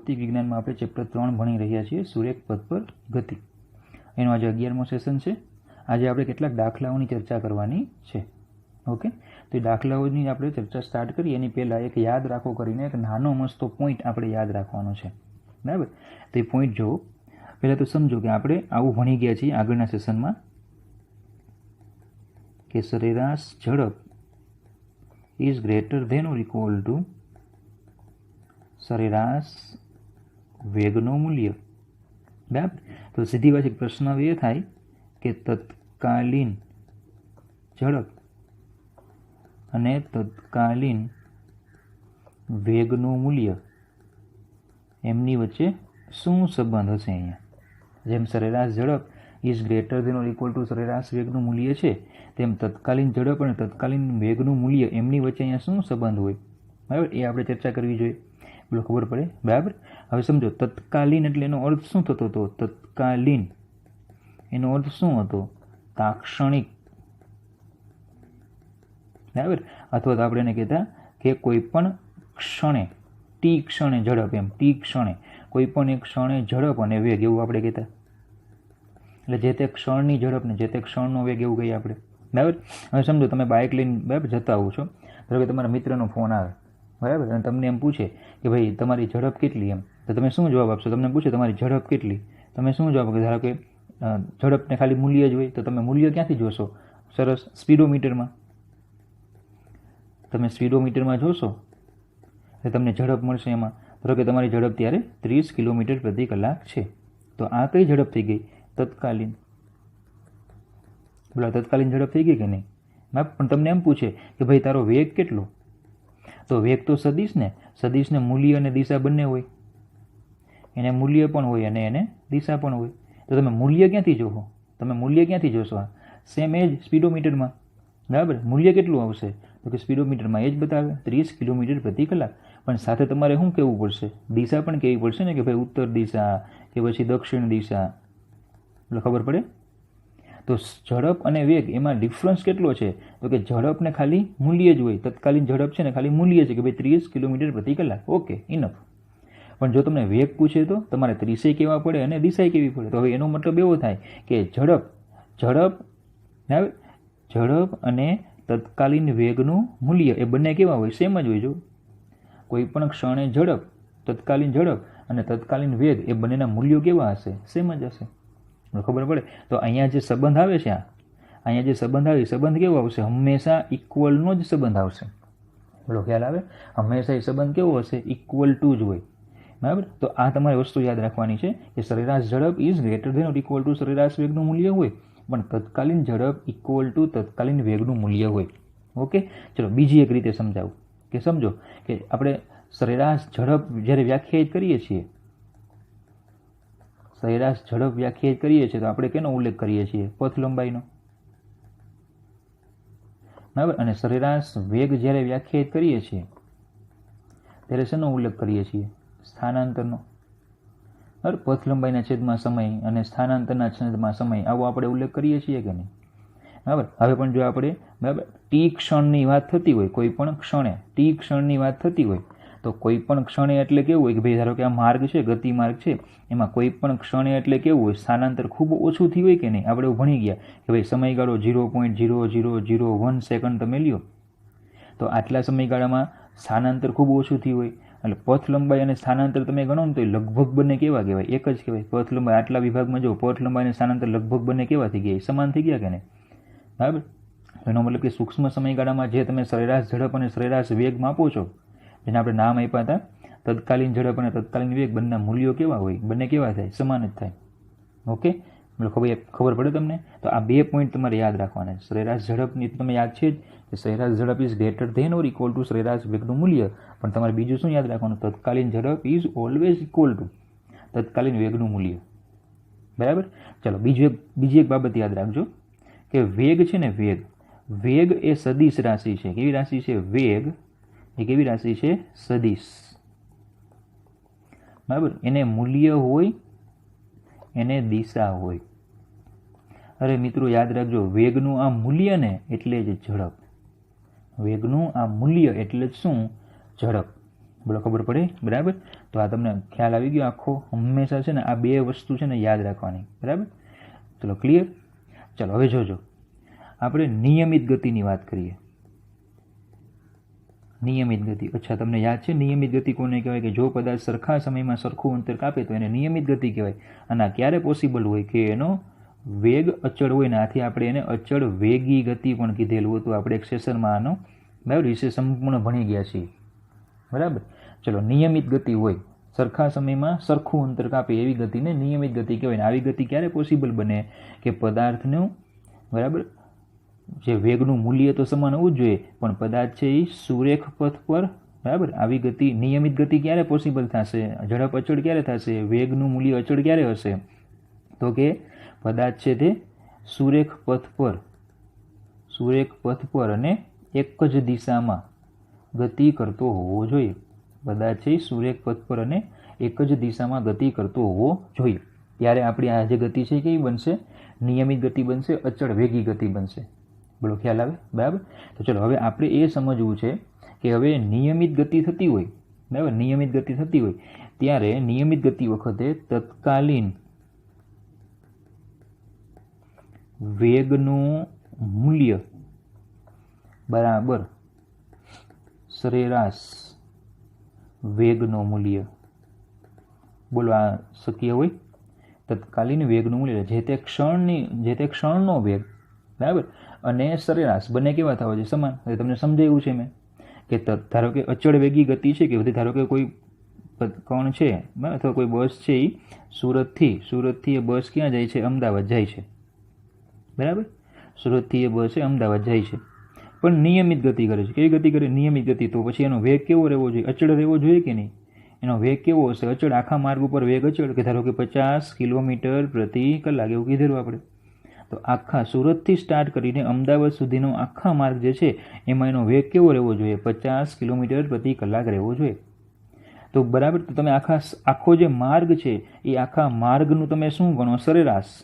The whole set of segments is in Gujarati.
ભૌતિક વિજ્ઞાનમાં આપણે ચેપ્ટર 3 ભણી રહ્યા છીએ, સુરેખ પથ પર ગતિ. એનો આજે 11મો સેશન છે. આજે આપણે કેટલાક દાખલાઓની ચર્ચા કરવાની છે. ઓકે, તો એ દાખલાઓની આપણે ચર્ચા સ્ટાર્ટ કરીએ એની પહેલાં એક યાદ રાખો કરીને એક નાનો મસ્તો પોઈન્ટ આપણે યાદ રાખવાનો છે, બરાબર? તો એ પોઈન્ટ જુઓ. પહેલાં તો સમજો કે આપણે આવું ભણી ગયા છીએ આગળના સેશનમાં કે સરેરાશ ઝડપ is greater than or equal to સરેરાશ વેગનું મૂલ્ય, બરાબર? તો સીધી વાત પ્રશ્ન એ થાય કે તત્કાલીન ઝડપ અને તત્કાલીન વેગનું મૂલ્ય એમની વચ્ચે શું સંબંધ હશે? અહીંયા જેમ સરેરાશ ઝડપ is greater than or equal to સરેરાશ વેગનું મૂલ્ય છે, તેમ તત્કાલીન ઝડપ અને તત્કાલીન વેગનું મૂલ્ય એમની વચ્ચે અહીંયા શું સંબંધ હોય, બરાબર? એ આપણે ચર્ચા કરવી જોઈએ, બોલો ખબર પડે, બરાબર? હવે સમજો તત્કાલીન એટલે એનો અર્થ શું થતો હતો? તત્કાલીન એનો અર્થ શું હતો? તાક્ષણિક, બરાબર? અથવા તો આપણે એને કહેતા કે કોઈ પણ ક્ષણે, ટી ક્ષણે ઝડપ, એમ ટી ક્ષણે કોઈ પણ એક ક્ષણે ઝડપ અને વેગ એવું આપણે કહેતા. એટલે જે તે ક્ષણની ઝડપ ને જે તે ક્ષણનો વેગ એવું કહીએ આપણે, બરાબર? હવે સમજો તમે બાઇક લઈને બરાબર જતા હોવ છો, ધારો કે તમારા મિત્રનો ફોન આવે, બરાબર, અને તમને એમ પૂછે કે ભાઈ તમારી ઝડપ કેટલી, એમ તો તમે શું જવાબ આપશો? તમને પૂછે તમારી ઝડપ કેટલી, તમે શું જવાબ આપો? ધારો કે ઝડપને ખાલી મૂલ્ય જ હોય તો તમે મૂલ્ય ક્યાંથી જોશો? સરસ, સ્પીડોમીટરમાં. તમે સ્પીડોમીટરમાં જોશો તો તમને ઝડપ મળશે. એમાં ધારો કે તમારી ઝડપ ત્યારે 30 કિલોમીટર પ્રતિ કલાક છે, તો આ કઈ ઝડપ થઈ ગઈ? તત્કાલીન. બોલો, તત્કાલીન ઝડપ થઈ ગઈ કે નહીં? પણ તમને એમ પૂછે કે ભાઈ તારો વેગ કેટલો? તો વેગ તો સદિશ ને, સદિશને મૂલ્ય અને દિશા બંને હોય, એને મૂલ્ય પણ હોય અને એને દિશા પણ હોય. તો તમે મૂલ્ય ક્યાંથી જોશો? તમે મૂલ્ય ક્યાંથી જોશો? સેમ એ જ સ્પીડોમીટરમાં, બરાબર? મૂલ્ય કેટલું આવશે? તો કે સ્પીડોમીટરમાં એ જ બતાવે 30 કિલોમીટર પ્રતિ કલાક. પણ સાથે તમારે શું કહેવું પડશે? દિશા પણ કહેવી પડશે ને, કે ભાઈ ઉત્તર દિશા કે પછી દક્ષિણ દિશા, એટલે ખબર પડે. તો ઝડપ અને વેગ એમાં ડિફરન્સ કેટલો છે? તો કે ઝડપને ખાલી મૂલ્ય જ હોય, તત્કાલીન ઝડપ છે ને ખાલી મૂલ્ય છે કે ભાઈ 30 કિલોમીટર પ્રતિ કલાક, ઓકે, ઇનફ. પણ જો તમને વેગ પૂછે તો તમારે 30 કહેવા પડે અને દિશા કેવી પડે. તો હવે એનો મતલબ એવો થાય કે ઝડપ અને તત્કાલીન વેગનું મૂલ્ય એ બંને કેવા હોય? સેમ જ હોય. જો કોઈ પણ ક્ષણે ઝડપ, તત્કાલીન ઝડપ અને તત્કાલીન વેગ એ બંનેના મૂલ્યો કેવા હશે? સેમ જ હશે. ખબર પડે? તો અહીંયા જે સંબંધ આવે છે, અહીંયા જે સંબંધ આવે, સંબંધ કેવો આવશે? હંમેશા ઇક્વલનો જ સંબંધ આવશે. બોલો, ખ્યાલ આવે? હંમેશા એ સંબંધ કેવો હશે? ઇક્વલ ટુ જ હોય, બરાબર? તો આ તમારે વસ્તુ યાદ રાખવાની છે કે સરેરાશ ઝડપ is greater than or equal to સરેરાશ વેગનું મૂલ્ય હોય, પણ તત્કાલીન ઝડપ ઇક્વલ ટુ તત્કાલીન વેગનું મૂલ્ય હોય. ઓકે, ચલો બીજી એક રીતે સમજાવું કે સમજો કે આપણે સરેરાશ ઝડપ જ્યારે વ્યાખ્યાયિત કરીએ છીએ, સરેરાશ ઝડપ વ્યાખ્યાયિત કરીએ છીએ તો આપણે કેનો ઉલ્લેખ કરીએ છીએ? પથ લંબાઈનો, બરાબર? અને સરેરાશ વેગ જ્યારે વ્યાખ્યાયિત કરીએ છીએ ત્યારે શેનો ઉલ્લેખ કરીએ છીએ? સ્થાનાંતરનો. બરાબર? પથ લંબાઈના છેદમાં સમય અને સ્થાનાંતરના છેદમાં સમય, આવો આપણે ઉલ્લેખ કરીએ છીએ કે નહીં? બરાબર? હવે પણ જો આપણે બરાબર ટી ક્ષણની વાત થતી હોય, કોઈ પણ ક્ષણે ટી ક્ષણની વાત થતી હોય, તો કોઈ પણ ક્ષણે એટલે કેવું હોય કે ભાઈ ધારો કે આ માર્ગ છે, ગતિ માર્ગ છે, એમાં કોઈ પણ ક્ષણે એટલે કેવું હોય? સ્થાનાંતર ખૂબ ઓછું થયું હોય કે નહીં? આપણે ભણી ગયા કે ભાઈ સમયગાળો 0.0001 સેકન્ડ તમે લ્યો તો આટલા સમયગાળામાં સ્થાનાંતર ખૂબ ઓછું થયું હોય. એટલે પથ લંબાઈ અને સ્થાનાંતર તમે ગણો ને તો લગભગ બંને કેવા કહેવાય? એક જ કહેવાય. પથ લંબાઈ આટલા વિભાગમાં જો પથ લંબાઈ અને સ્થાનાંતર લગભગ બંને કેવા થઈ ગયા? સમાન થઈ ગયા કે નહીં? બરાબર? એનો મતલબ કે સૂક્ષ્મ સમયગાળામાં જે તમે સરેરાશ ઝડપ અને સરેરાશ વેગ માપો છો, જેને આપણે નામ આપ્યા હતા તત્કાલીન ઝડપ અને તત્કાલીન વેગ, બંનેના મૂલ્યો કેવા હોય? બંને કેવા થાય? સમાન જ થાય. ઓકે, ખબર પડે તમને? તો આ બે પોઈન્ટ તમારે યાદ રાખવાના છે. સરેરાશ ઝડપની તમે યાદ છે જ કે સરેરાશ ઝડપ is greater than or equal to સરેરાશ વેગનું મૂલ્ય, પણ તમારે બીજું શું યાદ રાખવાનું? તત્કાલીન ઝડપ ઇઝ ઓલવેઝ ઇક્વલ ટુ તત્કાલીન વેગનું મૂલ્ય, બરાબર? ચલો બીજી એક બાબત યાદ રાખજો કે વેગ છે ને, વેગ એ સદિશ રાશિ છે. કેવી રાશિ છે? વેગ એ કેવી રાશિ છે? સદિશ, બરાબર? એને મૂલ્ય હોય, એને દિશા હોય. અરે મિત્રો યાદ રાખજો, વેગનું આ મૂલ્ય ને એટલે જ ઝડપ. વેગનું આ મૂલ્ય એટલે જ શું? ઝડપ. બોલો ખબર પડી? બરાબર. તો આ તમને ખ્યાલ આવી ગયો આખો. હંમેશા છે ને આ બે વસ્તુ છે ને યાદ રાખવાની. બરાબર. ચલો ક્લિયર. ચલો હવે જોજો, આપણે નિયમિત ગતિની વાત કરીએ. નિયમિત ગતિ. અચ્છા, તમને યાદ છે નિયમિત ગતિ કોને કહેવાય? કે જો પદાર્થ સરખા સમયમાં સરખું અંતર કાપે તો એને નિયમિત ગતિ કહેવાય. અને ક્યારે પોસિબલ હોય? કે એનો વેગ અચળ હોય ને. આથી આપણે એને અચળ વેગી ગતિ પણ કીધેલું હતું. આપણે એક સેશનમાં આનો બરાબર વિશે સંપૂર્ણ ભણી ગયા છીએ. બરાબર. ચલો, નિયમિત ગતિ હોય, સરખા સમયમાં સરખું અંતર કાપે એવી ગતિને નિયમિત ગતિ કહેવાય. ને આવી ગતિ ક્યારે પોસિબલ બને? કે પદાર્થનું બરાબર જે વેગનું મૂલ્ય તો સમાન હોવું જ જોઈએ, પણ પદાર્થ છે એ સુરેખ પથ પર બરાબર. આવી ગતિ નિયમિત ગતિ ક્યારે પોસિબલ થશે? ઝડપ અચળ ક્યારે થશે? વેગનું મૂલ્ય અચળ ક્યારે હશે? તો કે પદાર્થ છે તે સુરેખ પથ પર અને એક જ દિશામાં ગતિ કરતો હોવો જોઈએ. પદાર્થ છે સુરેખ પથ પર અને એક જ દિશામાં ગતિ કરતો હોવો જોઈએ. ત્યારે આપણી આ જે ગતિ છે કેવી બનશે? નિયમિત ગતિ બનશે, અચળ વેગી ગતિ બનશે. બોલો ખ્યાલ આવે? બરાબર. તો ચલો હવે આપણે એ સમજવું છે કે હવે નિયમિત ગતિ થતી હોય, બરાબર, નિયમિત ગતિ થતી હોય ત્યારે નિયમિત ગતિ વખતે તત્કાલીન વેગનું મૂલ્ય બરાબર સરેરાશ વેગનું મૂલ્ય. બોલો આ શક્ય હોય? તત્કાલીન વેગનું મૂલ્ય જે તે ક્ષણનો વેગ બરાબર અને સરેરાશ બંને કેવા થવા જોઈએ? સમાન. હવે તમને સમજાયું છે મેં કે ધારો કે અચળ વેગી ગતિ છે કે ધારો કે કોઈ કોણ છે અથવા કોઈ બસ છે એ સુરતથી એ બસ ક્યાં જાય છે? અમદાવાદ જાય છે. બરાબર. સુરતથી એ બસ અમદાવાદ જાય છે, પણ નિયમિત ગતિ કરે છે. કેવી ગતિ કરે? નિયમિત ગતિ. તો પછી એનો વેગ કેવો રહેવો જોઈએ? અચળ રહેવો જોઈએ કે નહીં? એનો વેગ કેવો હશે? અચળ. આખા માર્ગ ઉપર વેગ અચળ કે ધારો કે 50 કિલોમીટર પ્રતિ કલાક એવું કીધેલું આપણે. તો આખા સુરતથી સ્ટાર્ટ કરીને અમદાવાદ સુધીનો આખા માર્ગ જે છે એમાં એનો વેગ કેવો રહેવો જોઈએ? 50 કિલોમીટર પ્રતિ કલાક રહેવો જોઈએ. તો બરાબર. તો તમે આખો જે માર્ગ છે એ આખા માર્ગનું તમે શું ગણો? સરેરાશ.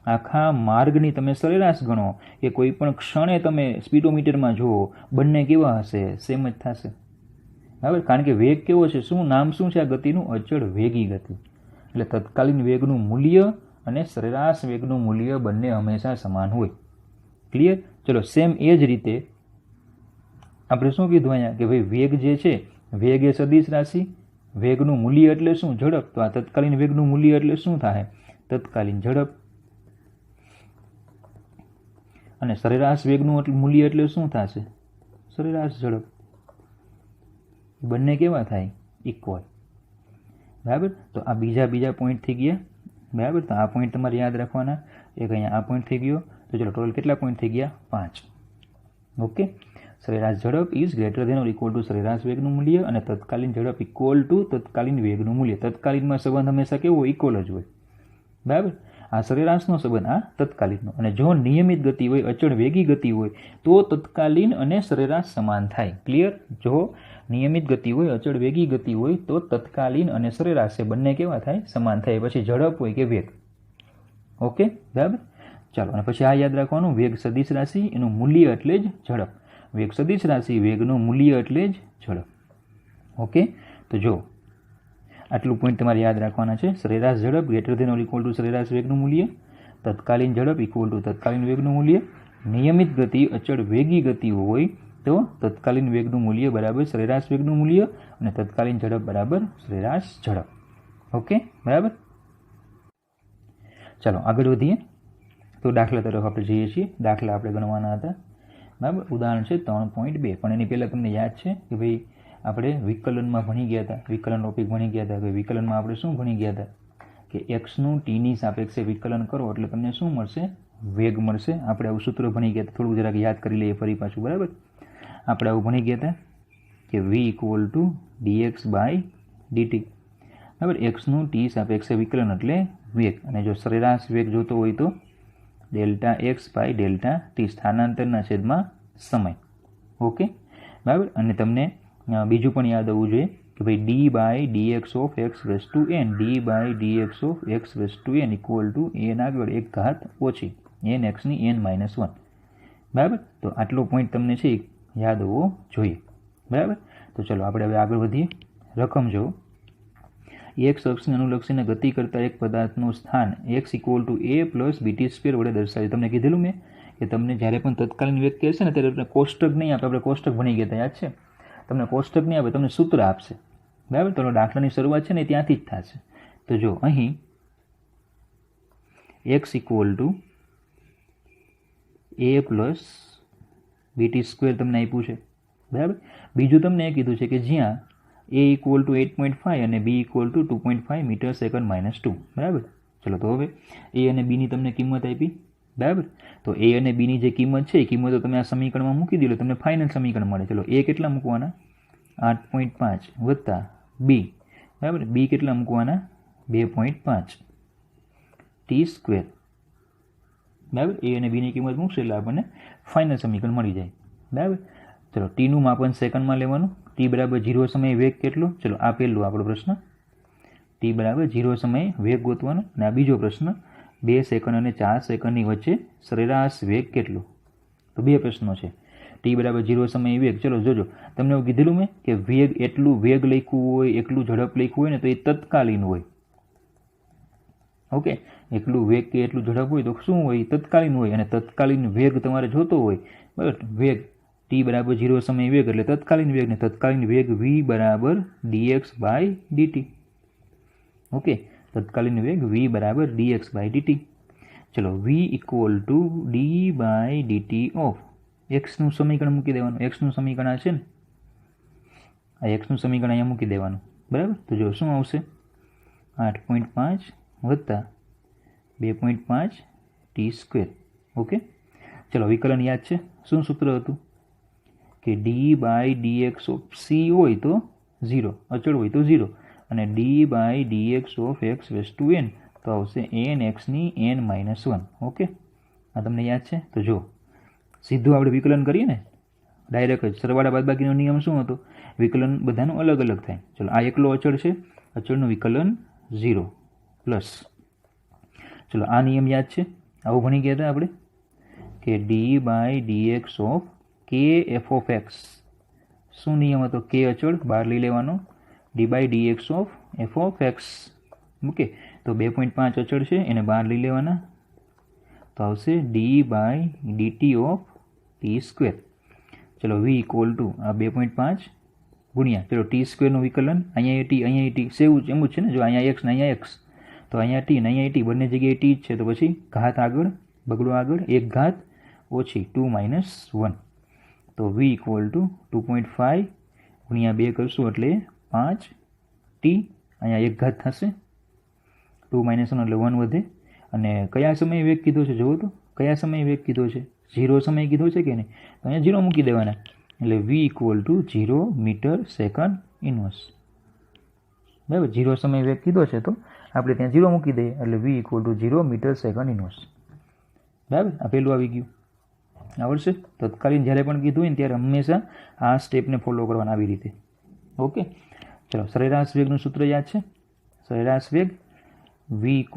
આખા માર્ગની તમે સરેરાશ ગણો કે કોઈ પણ ક્ષણે તમે સ્પીડોમીટરમાં જુઓ, બંને કેવા હશે? સેમ જ થશે. બરાબર. કારણ કે વેગ કેવો છે? શું નામ શું છે આ ગતિનું? અચળ વેગી ગતિ. એટલે તત્કાલીન વેગનું મૂલ્ય અને સરેરાશ વેગનું મૂલ્ય બંને હંમેશા સમાન હોય. ક્લિયર? ચલો, સેમ એ જ રીતે આપણે શું કીધું અહીંયા કે ભાઈ વેગ જે છે, વેગ એ સદિશ રાશિ, વેગનું મૂલ્ય એટલે શું? ઝડપ. તો આ તત્કાલીન વેગનું મૂલ્ય એટલે શું થાય? તત્કાલીન ઝડપ. અને સરેરાશ વેગનું મૂલ્ય એટલે શું થશે? સરેરાશ ઝડપ. બંને કેવા થાય? ઇક્વલ. બરાબર. તો આ બીજા પોઈન્ટ થઈ ગયા. બરાબર. તો આ પોઈન્ટ તમારે યાદ રાખવાના. એક અહીંયા આ પોઈન્ટ થઈ ગયો. તો ચલો ટોટલ કેટલા પોઈન્ટ થઈ ગયા? 5. ઓકે. સરેરાશ ઝડપ is greater than or equal to સરેરાશ વેગનું મૂલ્ય અને તત્કાલીન ઝડપ ઇક્વલ ટુ તત્કાલીન વેગનું મૂલ્ય. તત્કાલીનમાં સંબંધ હંમેશા કેવો? ઇક્વલ જ હોય. બરાબર. આ સરેરાશનો સંબંધ, આ તત્કાલીનનો. અને જો નિયમિત ગતિ હોય, અચળ વેગી ગતિ હોય તો તત્કાલીન અને સરેરાશ સમાન થાય. ક્લિયર? જો નિયમિત ગતિ હોય, અચળ વેગી ગતિ હોય તો તત્કાલીન અને સરેરાશ એ બંને કેવા થાય? સમાન થાય. પછી ઝડપ હોય કે વેગ. ઓકે. બરાબર. ચાલો, અને પછી આ યાદ રાખવાનું, વેગ સદિશ રાશિ, એનું મૂલ્ય એટલે જ ઝડપ. વેગ સદિશ રાશિ, વેગનું મૂલ્ય એટલે જ ઝડપ. ઓકે. તો જો આટલું પોઈન્ટ તમારે યાદ રાખવાના છે. સરેરાશ ઝડપ greater than or equal to સરેરાશ વેગનું મૂલ્ય, તત્કાલીન ઝડપ ઇક્વલ ટુ તત્કાલીન વેગનું મૂલ્ય, નિયમિત ગતિ અચળ વેગી ગતિ હોય તો તત્કાલીન વેગનું મૂલ્ય બરાબર સરેરાશ વેગનું મૂલ્ય અને તત્કાલીન ઝડપ બરાબર સરેરાશ ઝડપ. ઓકે. બરાબર. ચાલો આગળ વધીએ. તો દાખલા તરફ આપણે જઈએ છીએ. દાખલા આપણે ગણવાના હતા. બરાબર. ઉદાહરણ છે 3.2. પણ એની પહેલાં તમને યાદ છે કે ભાઈ આપણે વિકલનમાં ભણી ગયા હતા. વિકલન ટોપિક ભણી ગયા હતા. કે વિકલનમાં આપણે શું ભણી ગયા હતા કે એક્સનું ટીની સાપેક્ષે વિકલન કરો એટલે તમને શું મળશે? વેગ મળશે. આપણે આવું સૂત્ર ભણી ગયા હતા. થોડું જરાક યાદ કરી લઈએ ફરી પાછું. બરાબર. આપણે આવું ભણી ગયા હતા કે v equal to dx by dt. બરાબર. એક્સનું ટી સાપેક્ષે વિકલન એટલે વેગ. અને જો સરેરાશ વેગ જોતો હોય તો delta X by delta T, સ્થાનાંતરના છેદમાં સમય. ઓકે. બરાબર. અને તમને બીજું પણ યાદ આવવું જોઈએ કે ભાઈ d by dx of x raise to n, d by dx of x raise to n equal to n આગળ એક ઘાત ઓછી એન એક્સની n-1. બરાબર. તો આટલો પોઈન્ટ તમને છે યાદ હોવો જોઈએ. બરાબર. તો ચલો આપણે હવે આગળ વધીએ. રકમ જો એક્સ અક્ષને અનુલક્ષીને ગતિ કરતા એક પદાર્થનું સ્થાન x = a + bt² વડે દર્શાવ્યું. તમને કીધેલું મેં કે તમને જ્યારે પણ તત્કાલીન વ્યક્તિ હશે ને ત્યારે તમને કોષ્ટક નહીં આપે. આપણે કોષ્ટક ભણી ગયા હતા, યાદ છે? તમને કોષ્ટક નહીં આપે, તમને સૂત્ર આપશે. બરાબર? તો દાખલાની શરૂઆત છે ને ત્યાંથી જ થશે. તો જો અહીં x = a + bt² તમને આપ્યું છે. બરાબર? બીજું તમને એ કીધું છે કે જ્યાં a = 8.5 અને b = 2.5 મીટર/સેકન્ડ - 2. બરાબર? ચલો તો હવે a અને b ની તમને કિંમત આપી. બરાબર? તો a અને b ની જે કિંમત છે એ કિંમતો તમે આ સમીકરણમાં મૂકી દો, તમને ફાઇનલ સમીકરણ મળે. ચલો a કેટલા મૂકવાના? 8.5 વત્તા b. બરાબર? b કેટલા મૂકવાના? 2.5 t². બરાબર? a અને b ની કિંમત મૂકશે એટલે આપણને ફાઇનલ સમીકરણ મળી જાય. બરાબર? ચલો ટીનું માપન સેકન્ડમાં લેવાનું. t = 0 સમયે વેગ કેટલો? ચલો આ પહેલો આપણો પ્રશ્ન. t = 0 સમયે વેગ ગોતવાનો. અને આ બીજો પ્રશ્ન 2 સેકન્ડ અને 4 સેકન્ડની વચ્ચે સરેરાશ વેગ કેટલો? તો બે પ્રશ્નો છે. t = 0 સમયે વેગ. ચલો જોજો, તમને એવું કીધેલું મેં કે વેગ એટલું વેગ લખ્યું હોય, એટલું ઝડપ લખ્યું હોય ને તો એ તત્કાલીન હોય. ઓકે, એટલું વેગ કે એટલું ઝડપ હોય તો શું હોય? તત્કાલીન હોય. અને તત્કાલીન વેગ તમારે જોતો હોય, બરાબર, વેગ t = 0 સમય વેગ એટલે તત્કાલીન વેગ, ને તત્કાલીન વેગ v = dx/dt. ઓકે, તત્કાલીન વેગ v = dx/dt. ચલો v = d/dt ઓફ x નું સમીકરણ મૂકી દેવાનું. x નું સમીકરણ આ છે ને, આ x નું સમીકરણ અહીંયા મૂકી દેવાનું. બરાબર? તો જો શું આવશે? 8.5 વત્તા 2.5 t². ઓકે, ચલો વિકલન યાદ છે? શું સૂત્ર હતું? કે d/dx ઓફ c હોય તો 0, અચળ હોય તો 0, અને d/dx ઓફ x⁴n તો આવશે nx ની n - 1. ઓકે, આ તમને યાદ છે? તો જો સીધું આપણે વિકલન કરીએ ને ડાયરેક્ટ જ, સરવાળા બાદબાકીનો નિયમ શું હતો? વિકલન બધાનું અલગ અલગ થાય. ચલો આ એકલો અચળ છે, અચળનું વિકલન 0 પ્લસ, ચલો આ નિયમ યાદ છે? આવું ભણી ગયા હતા આપણે કે d/dx ઓફ k f(x). શું નિયમ હતો? k અચળ બહાર લઈ લેવાનો, d/dx ઓફ f(x). ઓકે, તો 2.5 અચળ છે એને બહાર લઈ લેવાના, તો આવશે d/dt ઓફ t². ચલો v = આ 2.5 ગુણ્યા, ચલો t² નું વિકલન, અહીંયા t અહીંયા t સેવું એમ જ છે ને, જો અહીંયા x ને અહીંયા x, તો અહીંયા t ને અહીંયા t બંને જગ્યાએ t જ છે, તો પછી ઘાત આગળ, બગડો આગળ, 1 ઘાત ઓછી 2 - 1. તો v = 2.5 ગુણ્યા 2 કરશું એટલે 5t, અહીંયા 1 ઘાત થશે, 2 - 1 એટલે 1 વધે. અને કયા સમયે વેગ કીધો છે? જુઓ તો કયા સમયે વેગ કીધો છે? 0 સમયે કીધો છે કે નહીં? તો અહીંયા 0 મૂકી દેવાના, એટલે v = 0 મીટર/સેકન્ડ ઇન્વર્સ. બરાબર? 0 સમયે વેગ કીધો છે તો આપણે ત્યાં 0 મૂકી દઈએ, એટલે v = 0 મીટર/સેકન્ડ ઇન્વર્સ. બરાબર? આ પહેલું આવી ગયું. આવડશે? તત્કાલીન જ્યારે પણ કીધું હોય ને ત્યારે હંમેશા આ સ્ટેપને ફોલો કરવાના આવી રીતે. ઓકે, ચલો સરેરાશ વેગનું સૂત્ર યાદ છે? સરેરાશ વેગ v =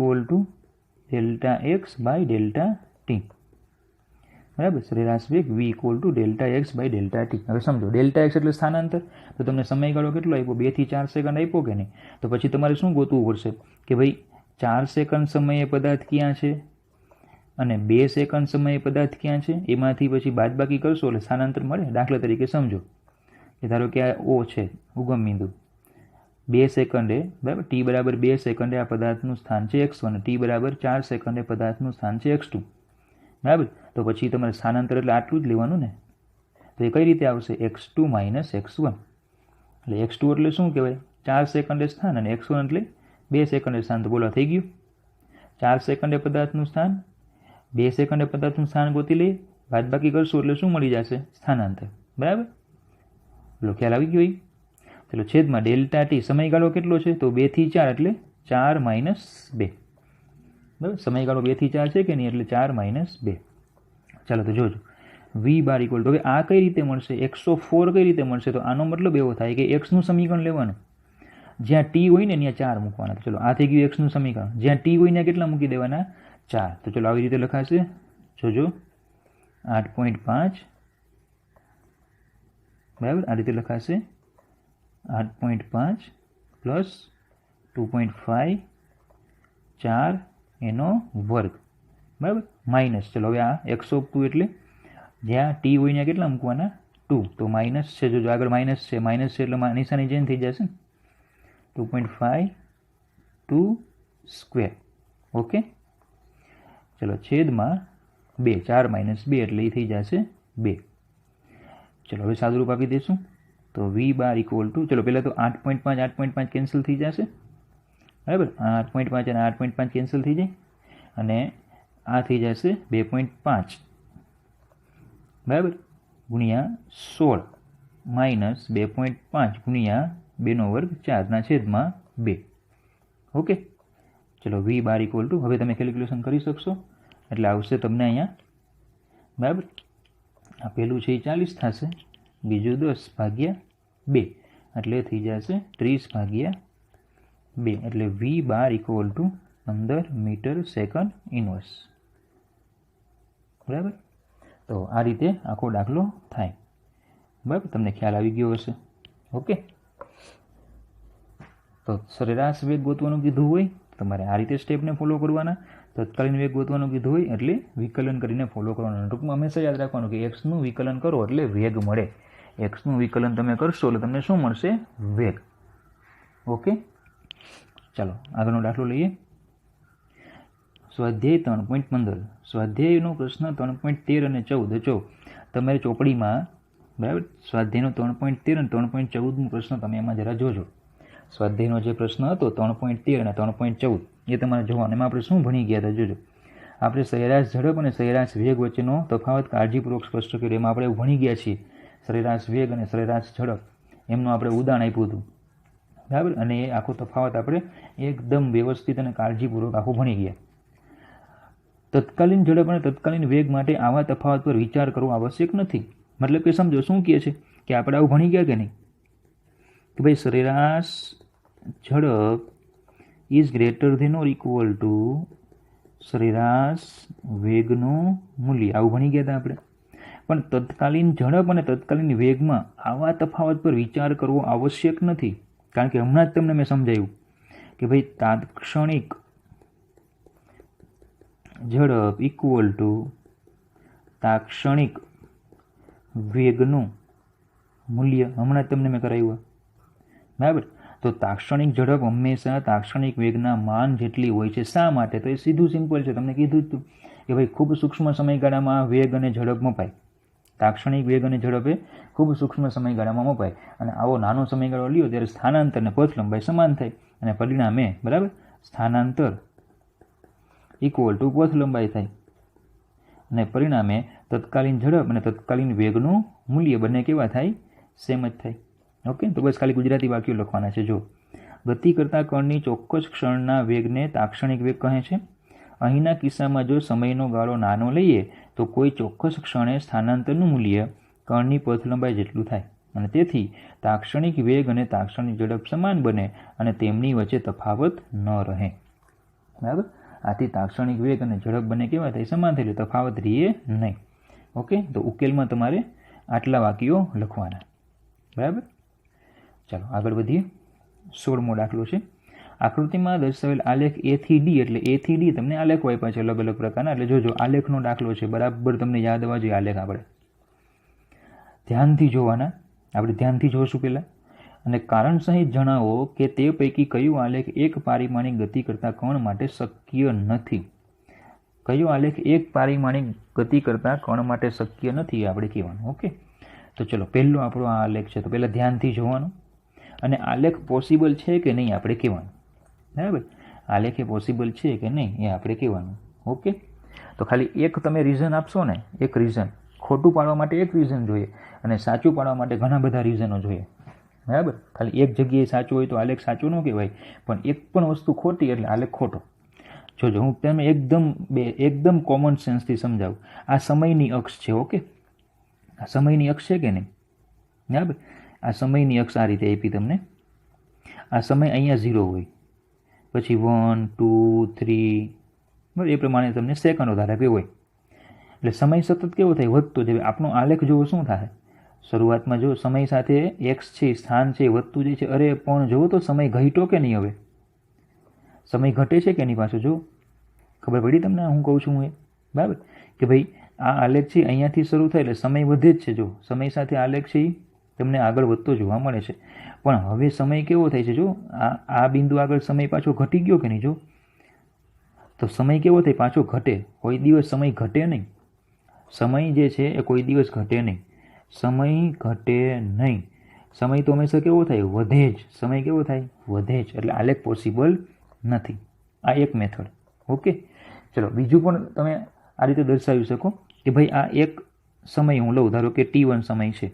Δx/Δt. બરાબર? સરેરાશ વેગ v = Δx/Δt. હવે સમજો, Δx એટલે સ્થાનાંતર. તો તમને સમયગાળો કેટલો આપ્યો? 2 થી 4 સેકન્ડ આપ્યો કે નહીં? તો પછી તમારે શું ગોતવું પડશે કે ભાઈ 4 સેકન્ડ સમયે પદાર્થ ક્યાં છે અને 2 સેકન્ડ સમયે પદાર્થ ક્યાં છે, એમાંથી પછી બાદબાકી કરશો એટલે સ્થાનાંતર મળે. દાખલા તરીકે સમજો કે ધારો કે આ O છે, ઉગમ બિંદુ, 2 સેકન્ડે, બરાબર, t = 2 સેકન્ડે આ પદાર્થનું સ્થાન છે x1 અને t = 4 સેકન્ડે પદાર્થનું સ્થાન છે x2. બરાબર? તો પછી તમારે સ્થાનાંતર એટલે આટલું જ લેવાનું ને. તો એ કઈ રીતે આવશે? x2 - x1. એટલે x2 એટલે શું કહેવાય? 4 સેકન્ડે સ્થાન, અને x1 એટલે 2 સેકન્ડે સ્થાન. તો બોલો થઈ ગયું. 4 સેકન્ડે પદાર્થનું સ્થાન, 2 સેકન્ડે પદાર્થનું સ્થાન ગોતી લઈએ, બાદબાકી કરશું એટલે શું મળી જશે? સ્થાનાંતર. બરાબર? બોલો ખ્યાલ આવી ગયો? ચલો છેદમાં Δt સમયગાળો કેટલો છે? તો 2 થી 4 એટલે 4 - 2. બરાબર? સમયગાળો 2 થી 4 છે કે નહીં? એટલે 4 - 2. ચાલો તો જોજો, v = હવે આ કઈ રીતે મળશે? x4 કઈ રીતે મળશે? તો આનો મતલબ એવો થાય કે x નું સમીકરણ લેવાનું, જ્યાં t હોય ને ત્યાં 4 મૂકવાના. ચલો આ થઈ ગયું x નું સમીકરણ, જ્યાં t હોય ને કેટલા મૂકી દેવાના? 4. તો ચલો આવી રીતે લખાશે, જોજો 8.5, બરાબર, આ રીતે લખાશે 8.5 પ્લસ 2.5 4 એનો વર્ગ, બરાબર, માઇનસ. ચલો હવે આ x(2) એટલે જ્યાં t હોય ત્યાં કેટલા મૂકવાના? 2. તો માઇનસ છે, જો આગળ માઇનસ છે એટલે નિશાની ચેન્જ થઈ જશે ને. 2.5 2 સ્ક્વેર. ઓકે, ચલો છેદમાં 2, 4 - 2 એટલે એ થઈ જશે 2. ચલો હવે સાદુરૂપ આપી દઈશું. તો v બાર ઇક્વલ ટુ, ચલો પહેલાં તો 8.5 8.5 કેન્સલ થઈ જશે, બરાબર. 8.5 અને 8.5 કેન્સલ થઈ જાય અને આ થઈ જશે 2.5, બરાબર, ગુણ્યા 16 માઇનસ 2.5 ગુણ્યા 2 વર્ગ 4 ના છેદમાં 2. ઓકે, ચલો v બાર ઇક્વલ ટુ, હવે તમે કેલ્ક્યુલેશન કરી શકશો એટલે આવશે તમને અહીંયા, બરાબર. આ પહેલું છે એ 40 થશે, બીજું 10/2 એટલે થઈ જશે 30/2 એટલે v bar equal to 15 metre second inverse, બરાબર. તો આ રીતે આખો દાખલો થાય, બરાબર. તમને ખ્યાલ આવી ગયો હશે. ઓકે, તો સરેરાશ વેગ ગોતવાનું કીધું હોય તમારે આ રીતે સ્ટેપને ફોલો કરવાના. તત્કાલીન વેગ ગોતવાનું કીધું હોય એટલે વિકલન કરીને ફોલો કરવાનું. ટૂંકમાં હંમેશા યાદ રાખવાનું કે એક્સનું વિકલન કરો એટલે વેગ મળે. એક્સનું વિકલન તમે કરશો એટલે તમને શું મળશે? વેગ. ઓકે, ચાલો આગળનો દાખલો લઈએ. સ્વાધ્યાય 3.15. સ્વાધ્યાયનો પ્રશ્ન 3.13 અને 14 જો તમારી ચોપડીમાં, બરાબર, સ્વાધ્યાયનો 3.13 અને 3.14નો પ્રશ્ન તમે એમાં જરા જોજો. સ્વાધ્યાયનો જે પ્રશ્ન હતો 3.13 અને 3.14 એ તમારે જોવાનું. એમાં આપણે શું ભણી ગયા હતા જોજો. આપણે સરેરાશ ઝડપ અને સરેરાશ વેગ વચ્ચેનો તફાવત કાળજીપૂર્વક સ્પષ્ટ કર્યો. એમાં આપણે એવું ભણી ગયા છીએ સરેરાશ વેગ અને સરેરાશ ઝડપ, એમનું આપણે ઉદાહરણ આપ્યું હતું, બરાબર. અને એ આખો તફાવત આપણે એકદમ વ્યવસ્થિત અને કાળજીપૂર્વક આખું ભણી ગયા. તત્કાલીન ઝડપ અને તત્કાલીન વેગ માટે આવા તફાવત પર વિચાર કરવો આવશ્યક નથી. મતલબ કે સમજો શું કહે છે કે આપણે આવું ભણી ગયા કે નહીં કે ભાઈ સરેરાશ ઝડપ is greater than or equal to સરેરાશ વેગનું મૂલ્ય, આવું ભણી ગયા હતા આપણે. પણ તત્કાલીન ઝડપ અને તત્કાલીન વેગમાં આવા તફાવત પર વિચાર કરવો આવશ્યક નથી. કારણ કે હમણાં જ તમને મેં સમજાવ્યું કે ભાઈ તાત્ક્ષણિક ઝડપ ઇક્વલ ટુ તાત્ક્ષણિક વેગનું મૂલ્ય, હમણાં જ તમને મેં કરાવ્યું, બરાબર. તો તાત્ક્ષણિક ઝડપ હંમેશા તાત્ક્ષણિક વેગના માન જેટલી હોય છે. શા માટે? તો એ સીધું સિમ્પલ છે, તમને કીધું જ હતું કે ભાઈ ખૂબ સૂક્ષ્મ સમયગાળામાં વેગ અને ઝડપ મપાય. તાત્ક્ષણિક વેગ અને ઝડપ એ ખૂબ સૂક્ષ્મ સમયગાળામાં મપાય અને આવો નાનો સમયગાળો લ્યો ત્યારે સ્થાનાંતર અને પથ લંબાઈ સમાન થાય અને પરિણામે, બરાબર, સ્થાનાંતર ઇક્વલ ટુ પથ લંબાઈ થાય અને પરિણામે તત્કાલીન ઝડપ અને તત્કાલીન વેગનું મૂલ્ય બંને કેવા થાય? સેમ જ થાય. ઓકે, તો બસ ખાલી ગુજરાતી વાક્યો લખવાના છે. જો ગતિ કરતા કણની ચોક્કસ ક્ષણના વેગને તાત્ક્ષણિક વેગ કહે છે. અહીંના કિસ્સામાં જો સમયનો ગાળો નાનો લઈએ તો કોઈ ચોક્કસ ક્ષણે સ્થાનાંતરનું મૂલ્ય કણની પથ લંબાઈ જેટલું થાય અને તેથી તાત્ક્ષણિક વેગ અને તાત્ક્ષણિક ઝડપ સમાન બને અને તેમની વચ્ચે તફાવત ન રહે, બરાબર. આથી તાત્ક્ષણિક વેગ અને ઝડપ બંને કેવા થાય? સમાન થાય, એટલે તફાવત રહે નહીં. ઓકે, તો ઉકેલમાં તમારે આટલા વાક્યો લખવાના, બરાબર. ચાલો આગળ વધીએ. 16મો દાખલો છે. આકૃતિમાં દર્શાવેલ આલેખ A થી D, એટલે A થી D તમને આલેખો આપ્યા છે અલગ અલગ પ્રકારના. એટલે જોજો આલેખનો દાખલો છે, બરાબર તમને યાદ આવવા જોઈએ આલેખ. આપણે ધ્યાનથી જોવાના, આપણે ધ્યાનથી જોશું પહેલાં અને કારણ સહિત જણાવો કે તે પૈકી કયો આલેખ એક પારિમાણિક ગતિ કરતા કણ માટે શક્ય નથી. કયો આલેખ એક પારિમાણિક ગતિ કરતા કણ માટે શક્ય નથી એ આપણે કહેવાનું. ઓકે, તો ચલો પહેલો આપણો આ આલેખ છે, તો પહેલાં ધ્યાનથી જોવાનું અને આલેખ પોસિબલ છે કે નહીં આપણે કહેવાનું, બરાબર. આલેખ એ પોસિબલ છે કે નહીં એ આપણે કહેવાનું. ઓકે, તો ખાલી એક તમે રીઝન આપશો ને, એક રીઝન, ખોટું પાડવા માટે એક રીઝન જોઈએ અને સાચું પાડવા માટે ઘણા બધા રીઝનો જોઈએ, બરાબર. ખાલી એક જગ્યાએ સાચું હોય તો આલેખ સાચું ન કહેવાય, પણ એક પણ વસ્તુ ખોટી એટલે આલેખ ખોટો. જોજો હું તમે એકદમ કોમન સેન્સથી સમજાવું. આ સમયની અક્ષ છે. ઓકે, આ સમયની અક્ષ છે કે નહીં, બરાબર. આ સમયની અક્ષ આ રીતે આપી તમને. આ સમય અહીંયા 0 હોય, પછી 1 2 3, બરાબર, એ પ્રમાણે તમને સેકન્ડો ધારે આપ્યો હોય એટલે સમય સતત કેવો થાય? વધતો જાય. આપણો આલેખ જોવો શું થાય? શરૂઆતમાં જો સમય સાથે એક્સ છે, સ્થાન છે, વધતું જાય છે. અરે પણ જુઓ તો સમય ઘટ્યો કે નહીં? હવે સમય ઘટે છે કે નહીં? પાછું જો ખબર પડી તમને હું કહું છું એ? બરાબર કે ભાઈ આ આલેખ છે અહીંયાથી શરૂ થાય એટલે સમય વધે જ છે. જો સમય સાથે આલેખ છે એ તમને આગળ વધતો જોવા મળે છે. પણ હવે સમય કેવો થાય છે? જો આ બિંદુ આગળ સમય પાછો ઘટી ગયો કે નહીં? જો તો સમય કેવો થાય? પાછો ઘટે. કોઈ દિવસ સમય ઘટે નહીં. સમય જે છે એ કોઈ દિવસ ઘટે નહીં. સમય ઘટે નહીં. સમય તો હંમેશા કેવો થાય? વધે જ. સમય કેવો થાય? વધે જ. એટલે આલેખ પોસિબલ નથી. આ એક મેથડ. ઓકે, ચલો બીજું પણ તમે આ રીતે દર્શાવી શકો કે ભાઈ આ એક સમય હું લઉં, ધારો કે T1 સમય છે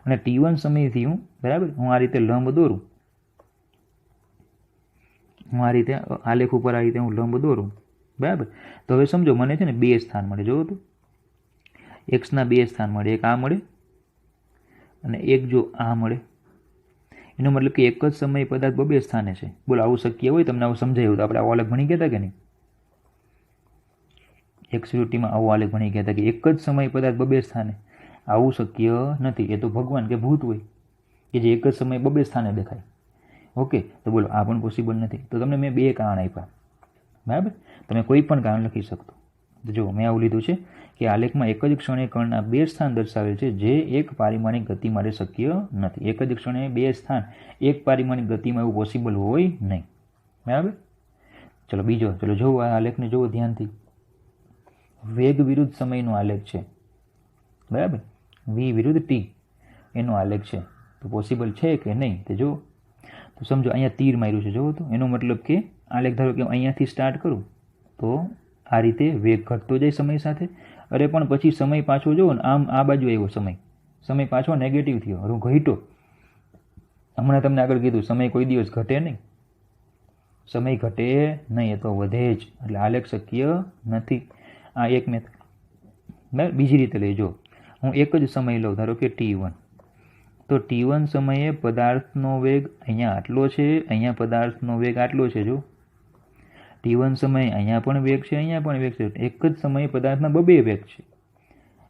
અને T1 સમયથી હું આ રીતે લંબ દોરું. હું આ રીતે આલેખ ઉપર આ રીતે હું લંબ દોરું. બરાબર, તો હવે સમજો મને છે ને 2 સ્થાન મળે. જોવો તો એક્સના 2 સ્થાન મળે. એક આ મળે અને એક જો આ મળે. એનો મતલબ કે એક જ સમયે પદાર્થ 2 સ્થાને છે. બોલો આવું શક્ય હોય? તમને આવું સમજાયું તો આપણે આવો આલેખ ભણી ગયા હતા કે નહીં? એક્સયુટીમાં આવો આલેખ ભણી ગયા હતા કે એક જ સમયે પદાર્થ 2 સ્થાને. આવું શક્ય નથી. એ તો ભગવાન કે ભૂત હોય કે જે એક જ સમયે 2 સ્થાને દેખાય. ઓકે, તો બોલો આ પણ પોસિબલ નથી. તો તમને મેં 2 કારણ આપ્યા. બરાબર, તમે કોઈ પણ કારણ લખી શકતો. જો મેં આવું લીધું છે કે આલેખમાં એક જ ક્ષણે કણના 2 સ્થાન દર્શાવેલ છે જે એક પારિમાણિક ગતિ માટે શક્ય નથી. એક જ ક્ષણે 2 સ્થાન એક પારિમાણિક ગતિમાં એવું પોસિબલ હોય નહીં. બરાબર, ચલો બીજો. ચલો જોવો આ આલેખને, જોવો ધ્યાનથી. વેગ વિરુદ્ધ સમયનો આલેખ છે. બરાબર, V વિરુદ્ધ T એનો આલેખ છે. તો પોસિબલ છે કે નહીં તે જો. તો સમજો અહીંયા તીર માર્યું છે. જોવો તો એનો મતલબ કે આલેખ ધારો કે અહીંયાથી સ્ટાર્ટ કરું તો આ રીતે વેગ ઘટતો જાય સમય સાથે. અરે પણ પછી સમય પાછો જુઓ ને, આમ આ બાજુ આવ્યો સમય પાછો નેગેટિવ થયો. હું ઘટ્યો. હમણાં તમને આગળ કીધું સમય કોઈ દિવસ ઘટે નહીં. સમય ઘટે નહીં, એ તો વધે જ. એટલે આલેખ શક્ય નથી. આ એક મેથડ. બરાબર, બીજી રીતે લઈ જો. હું એક જ સમય લઉં, ધારો કે T1. તો T1 સમયે પદાર્થનો વેગ અહીંયા આટલો છે, અહીંયા પદાર્થનો વેગ આટલો છે. જો T1 સમયે અહીંયા પણ વેગ છે, અહીંયા પણ વેગ છે. એક જ સમયે પદાર્થના 2 વેગ છે.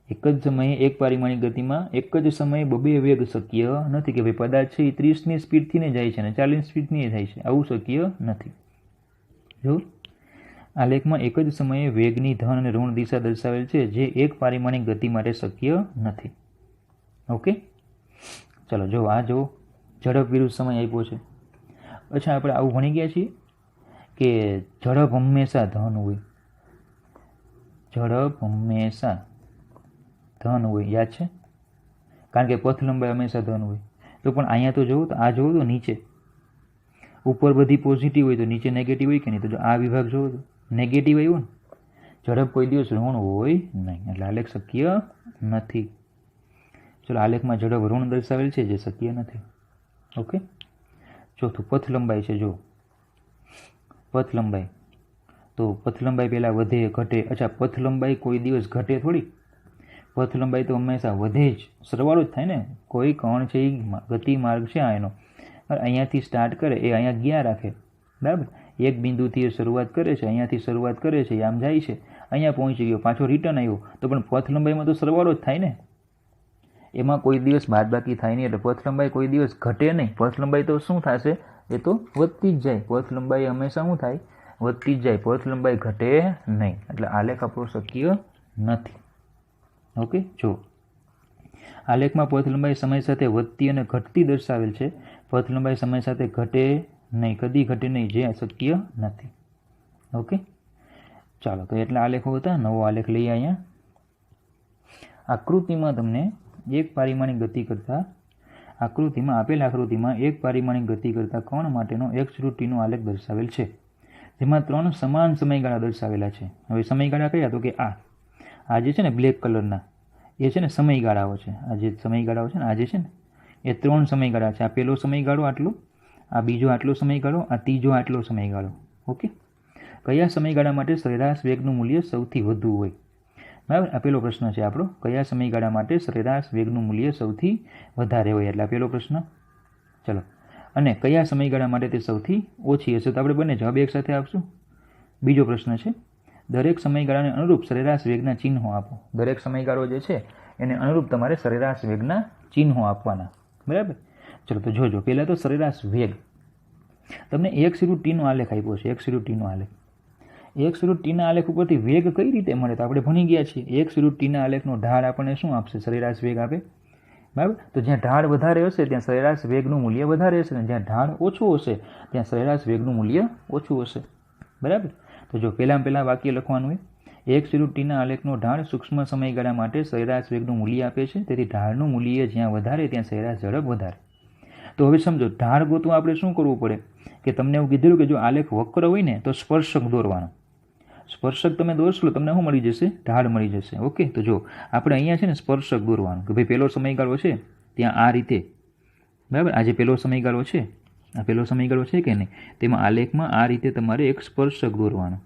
એક જ સમયે એક પારિમાણિક ગતિમાં એક જ સમયે 2 વેગ શક્ય નથી. કે ભાઈ પદાર્થ છે એ 30ની સ્પીડથી ને જાય છે અને 40ની સ્પીડથી જાય છે. આવું શક્ય નથી. જો આલેખમાં એક જ સમયે વેગની ધન અને ઋણ દિશા દર્શાવેલ છે જે એક પારિમાણિક ગતિ માટે શક્ય નથી. ઓકે, ચલો જો આ જો ઝડપ વિરુદ્ધ સમય આપ્યો છે. અચ્છા, આપણે આવું ભણી ગયા છીએ કે ઝડપ હંમેશા ધન હોય. ઝડપ હંમેશા ધન હોય, યાદ છે? કારણ કે પથ લંબાઈ હંમેશા ધન હોય. તો પણ અહીંયા તો જોવો તો આ જોવો તો નીચે ઉપર બધી પોઝિટિવ હોય તો નીચે નેગેટિવ હોય કે નહીં? તો જો આ વિભાગ જોવો તો નેગેટિવ આવ્યો ને. ઝડપ કોઈ દિવસ ઋણ હોય નહીં. એટલે આલેખ શક્ય નથી. ચલો આલેખમાં ઝડપ ઋણ દર્શાવેલ છે જે શક્ય નથી. ઓકે, ચોથું પથ લંબાઈ છે. જો પથ લંબાઈ, તો પથ લંબાઈ પહેલાં વધે ઘટે. અચ્છા, પથ લંબાઈ કોઈ દિવસ ઘટે થોડી. પથ લંબાઈ તો હંમેશા વધે જ. સરવાળો જ થાય ને. કોઈ કણ છે એ ગતિ માર્ગ છે આ એનો. અહીંયાથી સ્ટાર્ટ કરે એ અહીંયા ગયા રાખે. બરાબર, એક બિંદુથી એ શરૂઆત કરે છે, અહીંયાથી શરૂઆત કરે છે, આમ જાય છે, અહીંયા પહોંચી ગયો, પાછો રિટર્ન આવ્યો. તો પણ પથ લંબાઈમાં તો સરવાળો જ થાય ને. એમાં કોઈ દિવસ બાદબાકી થાય નહીં. એટલે પથ લંબાઈ કોઈ દિવસ ઘટે નહીં. પથ લંબાઈ તો શું થશે? એ તો વધતી જ જાય. પથ લંબાઈ હંમેશા શું થાય? વધતી જ જાય. પથ લંબાઈ ઘટે નહીં. એટલે આલેખ આપણો શક્ય નથી. ઓકે, જો આલેખમાં પથ લંબાઈ સમય સાથે વધતી અને ઘટતી દર્શાવેલ છે. પથ લંબાઈ સમય સાથે ઘટે નહીં, કદી ઘટે નહીં, જે શક્ય નથી. ઓકે, ચાલો તો એટલા આલેખો હતા. નવો આલેખ લઈએ. અહીંયા આકૃતિમાં તમને એક પારિમાણિક ગતિ કરતા આપેલ આકૃતિમાં એક પારિમાણિક ગતિ કરતા કણ માટેનો એક્સયુટીનો આલેખ દર્શાવેલ છે, જેમાં 3 સમાન સમયગાળા દર્શાવેલા છે. હવે સમયગાળા કયા? તો કે આ જે છે ને બ્લેક કલરના એ છે ને સમયગાળાઓ છે. આ જે સમયગાળાઓ છે ને આ જે છે ને એ 3 સમયગાળા છે. આ પહેલો સમયગાળો આટલો, આ બીજો આટલો સમયગાળો, આ ત્રીજો આટલો સમયગાળો. ઓકે, કયા સમયગાળા માટે સરેરાશ વેગનું મૂલ્ય સૌથી વધુ હોય? બરાબર, આ પહેલો પ્રશ્ન છે આપણો. કયા સમયગાળા માટે સરેરાશ વેગનું મૂલ્ય સૌથી વધારે હોય? એટલે આ પહેલો પ્રશ્ન. ચલો, અને કયા સમયગાળા માટે તે સૌથી ઓછી હશે? તો આપણે બંને જવાબ એક સાથે આપશું. બીજો પ્રશ્ન છે, દરેક સમયગાળાને અનુરૂપ સરેરાશ વેગના ચિહ્નો આપો. દરેક સમયગાળો જે છે એને અનુરૂપ તમારે સરેરાશ વેગના ચિહ્નો આપવાના, બરાબર. ચલો તો જોજો, પહેલાં તો સરેરાશ વેગ. તમને એક્સ રૂટ ટીનો આલેખ આપ્યો છે, એક્સ રૂટ ટીનો આલેખ. એક્સ રૂટ ટીના આલેખ ઉપરથી વેગ કઈ રીતે મળે તો આપણે ભણી ગયા છીએ. એક્સ રૂટ ટીના આલેખનો ઢાળ આપણને શું આપશે? સરેરાશ વેગ આપે, બરાબર. તો જ્યાં ઢાળ વધારે હશે ત્યાં સરેરાશ વેગનું મૂલ્ય વધારે હશે, અને જ્યાં ઢાળ ઓછું હશે ત્યાં સરેરાશ વેગનું મૂલ્ય ઓછું હશે, બરાબર. તો જો પહેલાં વાક્ય લખવાનું હોય, એક્સ રૂટ ટીના આલેખનો ઢાળ સૂક્ષ્મ સમયગાળા માટે સરેરાશ વેગનું મૂલ્ય આપે છે, તેથી ઢાળનું મૂલ્ય જ્યાં વધારે ત્યાં સરેરાશ ઝડપ વધારે. તો હવે સમજો, ઢાળ ગોતવા આપણે શું કરવું પડે કે તમને એવું કીધેલું કે જો આલેખ વક્ર હોય ને તો સ્પર્શક દોરવાનો. સ્પર્શક તમે દોરશો તમને શું મળી જશે? ઢાળ મળી જશે. ઓકે, તો જો આપણે અહીંયા છે ને સ્પર્શક દોરવાનું કે ભાઈ પહેલો સમયગાળો છે ત્યાં આ રીતે, બરાબર. આ જે પહેલો સમયગાળો છે, આ પહેલો સમયગાળો છે કે નહીં, તેમાં આલેખમાં આ રીતે તમારે એક સ્પર્શક દોરવાનો.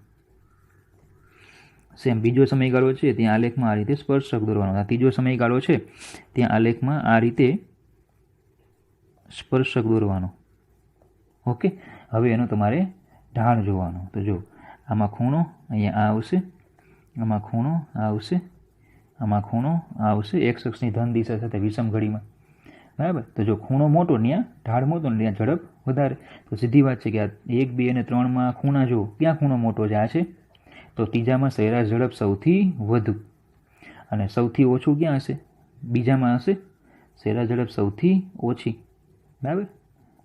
સેમ બીજો સમયગાળો છે ત્યાં આલેખમાં આ રીતે સ્પર્શક દોરવાનો. આ ત્રીજો સમયગાળો છે ત્યાં આલેખમાં આ રીતે સ્પર્શક દોરવાનો. ઓકે, હવે એનો તમારે ઢાળ જોવાનો. તો જો આમાં ખૂણો અહીંયા આ આવશે, આમાં ખૂણો આ આવશે, આમાં ખૂણો આ આવશે, એક્સ અક્ષની ધન દિશા સાથે વિષમ ઘડીમાં, બરાબર. તો જો ખૂણો મોટો ત્યાં ઢાળ મોટો ને ત્યાં ઝડપ વધારે. તો સીધી વાત છે કે આ 1, 2 અને 3માં ખૂણા જુઓ, ક્યાં ખૂણો મોટો છે? આ છે. તો ત્રીજામાં સરેરાશ ઝડપ સૌથી વધુ, અને સૌથી ઓછું ક્યાં હશે? બીજામાં હશે. સરેરાશ ઝડપ સૌથી ઓછી, બરાબર.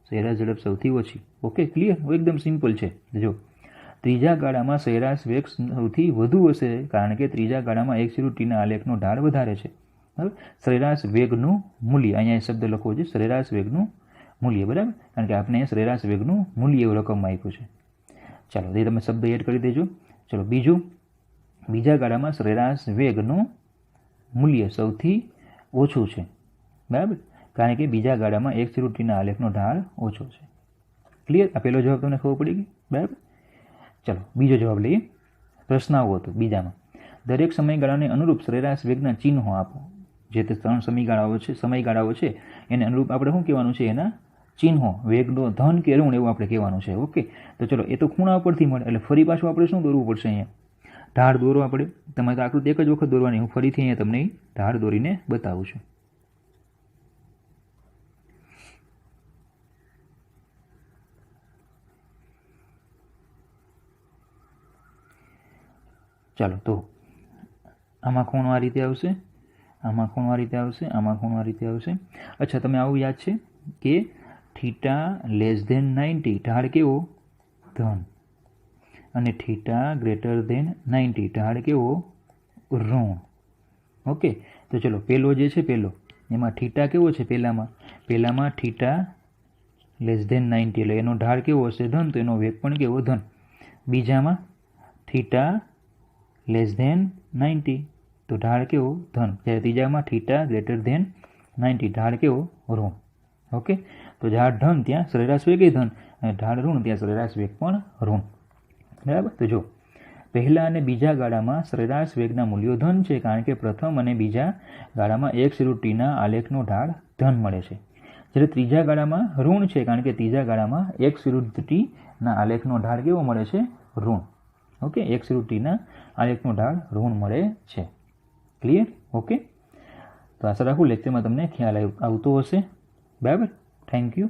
સરેરાશ ઝડપ સૌથી ઓછી. Okay, clear? એકદમ સિમ્પલ છે. જો ત્રીજા ગાળામાં સરેરાશ વેગ સૌથી વધુ હશે, કારણ કે ત્રીજા ગાળામાં એક્સ રૂટ ટીના આલેખનો ઢાળ વધારે છે, બરાબર. સરેરાશ વેગનું મૂલ્ય, અહીંયા શબ્દ લખવો છે, સરેરાશ વેગનું મૂલ્ય, બરાબર, કારણ કે આપણે સરેરાશ વેગનું મૂલ્ય એવું રકમમાં આપ્યું છે. ચાલો, એ તમે શબ્દ એડ કરી દેજો. ચલો બીજું, બીજા ગાળામાં સરેરાશ વેગનું મૂલ્ય સૌથી ઓછું છે, બરાબર, કારણ કે બીજા ગાળામાં એક્સ રૂટ ટીના આલેખનો ઢાળ ઓછો છે. ક્લિયર? આ પહેલો જવાબ તમને ખબર પડી ગઈ, બરાબર. ચલો બીજો જવાબ લઈએ. પ્રશ્ન આવો હતો બીજામાં, દરેક સમયગાળાને અનુરૂપ સરેરાશ વેગના ચિહ્નો આપો. જે તે 3 સમયગાળાઓ છે એને અનુરૂપ આપણે શું કહેવાનું છે? એના ચિહ્નો, વેગનો ધન કે ઋણ એવું આપણે કહેવાનું છે. ઓકે, તો ચલો એ તો ખૂણા ઉપરથી મળે, એટલે ફરી પાછું આપણે શું દોરવું પડશે? અહીંયા ઢાળ દોરવા પડે. તમારે તો આકૃતિ એક જ વખત દોરવાની, હું ફરીથી અહીંયા તમને ઢાળ દોરીને બતાવું છું. ચાલો, તો આમાં ખૂણો આ રીતે આવશે, આમાં ખૂણો આ રીતે આવશે, આમાં ખૂણો આ રીતે આવશે. અચ્છા, તમે આવું યાદ છે કે થીટા લેસ ધેન 90 ઢાળ કેવો? ધન. અને થીટા ગ્રેટર ધેન 90 ઢાળ કેવો? ઋણ. ઓકે, તો ચલો પહેલો જે છે, પહેલો એમાં થીટા કેવો છે? પહેલામાં થીટા લેસ ધેન 90 એટલે એનો ઢાળ કેવો હશે? ધન, તો એનો વેગ પણ કેવો? ધન. બીજામાં થીટા લેસ ધેન 90 તો ઢાળ કેવો? ધન. જ્યારે ત્રીજામાં થીટા ગ્રેટર ધેન 90 ઢાળ કેવો? ઋણ. ઓકે, તો જ્યાં ધન ત્યાં સરેરાશ વેગ ધન, અને ઢાળ ઋણ ત્યાં સરેરાશ વેગ પણ ઋણ, બરાબર. તો જો પહેલા અને બીજા ગાળામાં સરેરાશ વેગના મૂલ્યો ધન છે, કારણ કે પ્રથમ અને બીજા ગાળામાં એક્સ રૂટ ટીના આલેખનો ઢાળ ધન મળે છે. જ્યારે ત્રીજા ગાળામાં ઋણ છે, કારણ કે ત્રીજા ગાળામાં એક્સ રૂટ ટીના આલેખનો ઢાળ કેવો મળે છે? ઋણ. ઓકે, એક્સ રૂટ ટીના આલેખનો ઢાળ ઋણ મળે છે. ક્લિયર? ઓકે, તો આશા રાખું લેક્ચરમાં તમને ખ્યાલ આવતો હશે, બરાબર. Thank you.